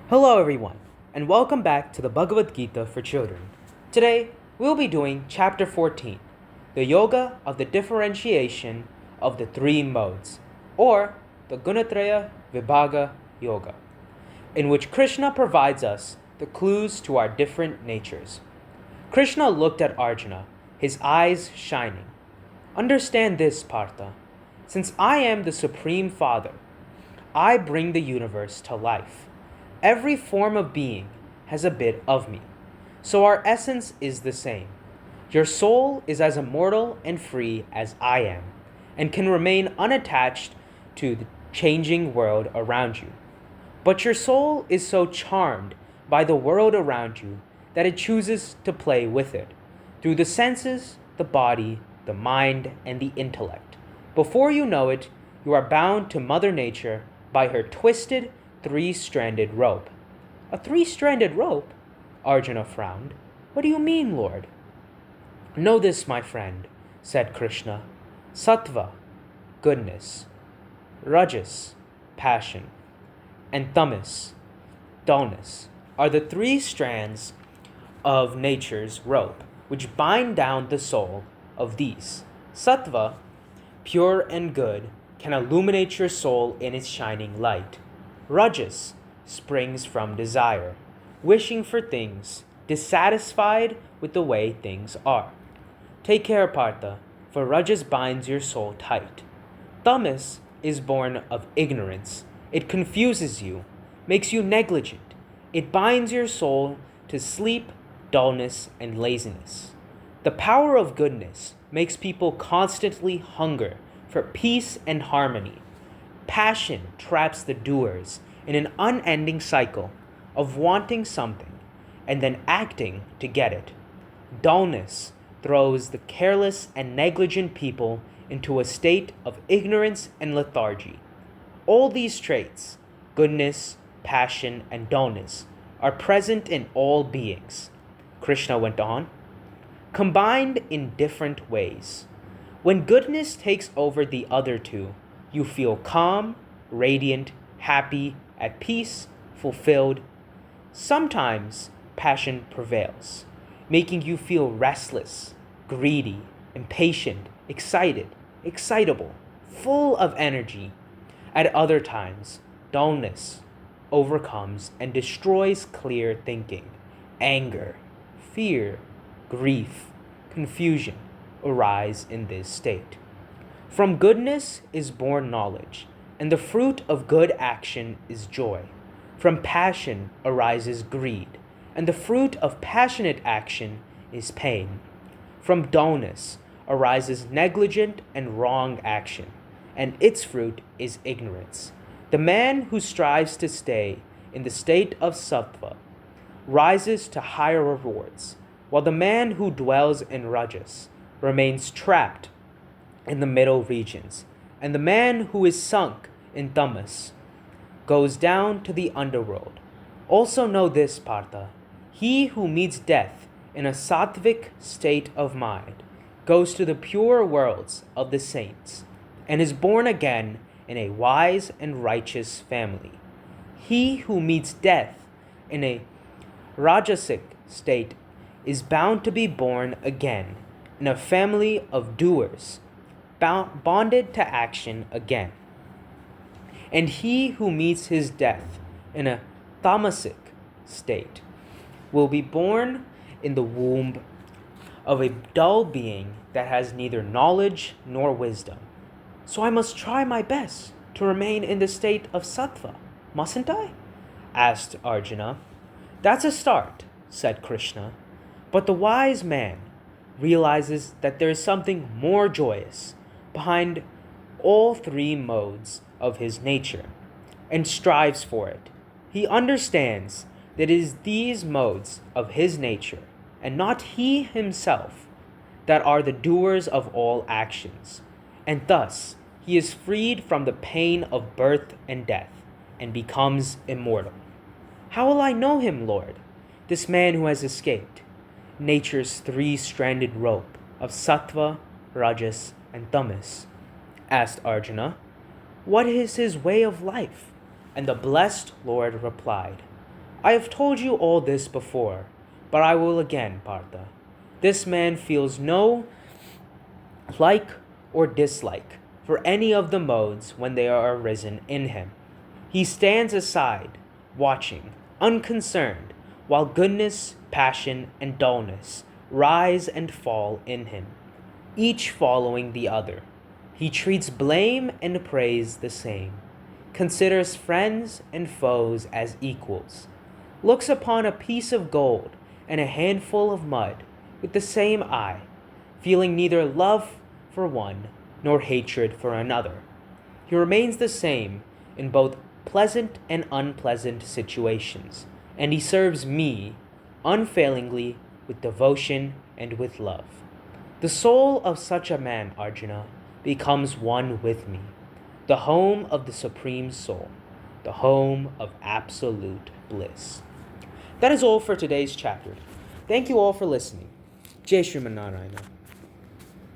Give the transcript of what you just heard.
Hello, everyone, and welcome back to the Bhagavad Gita for children. Today, we'll be doing Chapter 14, the Yoga of the Differentiation of the Three Modes, or the Gunatriya Vibhaga Yoga, in which Krishna provides us the clues to our different natures. Krishna looked at Arjuna, his eyes shining. Understand this, Partha. Since I am the Supreme Father, I bring the universe to life. Every form of being has a bit of me, so our essence is the same. Your soul is as immortal and free as I am, and can remain unattached to the changing world around you. But your soul is so charmed by the world around you that it chooses to play with it through the senses, the body, the mind, and the intellect. Before you know it, you are bound to Mother Nature by her twisted, three-stranded rope. A three-stranded rope? Arjuna frowned. What do you mean, Lord? Know this, my friend, said Krishna. Sattva, goodness, rajas, passion, and tamas, dullness, are the three strands of nature's rope which bind down the soul of these. Sattva, pure and good, can illuminate your soul in its shining light. Rajas springs from desire, wishing for things, dissatisfied with the way things are. Take care, Partha, for Rajas binds your soul tight. Tamas is born of ignorance. It confuses you, makes you negligent. It binds your soul to sleep, dullness, and laziness. The power of goodness makes people constantly hunger for peace and harmony. Passion traps the doers in an unending cycle of wanting something and then acting to get it. Dullness throws the careless and negligent people into a state of ignorance and lethargy. All these traits, goodness, passion, and dullness, are present in all beings. Krishna went on, combined in different ways. When goodness takes over the other two, you feel calm, radiant, happy, at peace, fulfilled. Sometimes passion prevails, making you feel restless, greedy, impatient, excited, excitable, full of energy. At other times, dullness overcomes and destroys clear thinking. Anger, fear, grief, confusion arise in this state. From goodness is born knowledge, and the fruit of good action is joy. From passion arises greed, and the fruit of passionate action is pain. From dullness arises negligent and wrong action, and its fruit is ignorance. The man who strives to stay in the state of sattva rises to higher rewards, while the man who dwells in rajas remains trapped in the middle regions, and the man who is sunk in tamas goes down to the underworld. Also know this, Partha. He who meets death in a sattvic state of mind goes to the pure worlds of the saints and is born again in a wise and righteous family. He who meets death in a rajasic state is bound to be born again in a family of doers, bonded to action again. And he who meets his death in a tamasic state will be born in the womb of a dull being that has neither knowledge nor wisdom. So I must try my best to remain in the state of sattva, mustn't I? Asked Arjuna. That's a start, said Krishna. But the wise man realizes that there is something more joyous behind all three modes of his nature and strives for it. He understands that it is these modes of his nature and not he himself that are the doers of all actions, and thus he is freed from the pain of birth and death and becomes immortal. How will I know him, Lord, this man who has escaped nature's three-stranded rope of sattva, rajas, and tamas? Asked Arjuna. What is his way of life? And the blessed Lord replied, I have told you all this before, but I will again, Partha. This man feels no like or dislike for any of the modes when they are arisen in him. He stands aside, watching, unconcerned, while goodness, passion, and dullness rise and fall in him, each following the other. He treats blame and praise the same, considers friends and foes as equals, looks upon a piece of gold and a handful of mud with the same eye, feeling neither love for one nor hatred for another. He remains the same in both pleasant and unpleasant situations, and he serves me unfailingly with devotion and with love. The soul of such a man, Arjuna, becomes one with me, the home of the Supreme Soul, the home of absolute bliss. That is all for today's chapter. Thank you all for listening. Jai Shriman Narayana.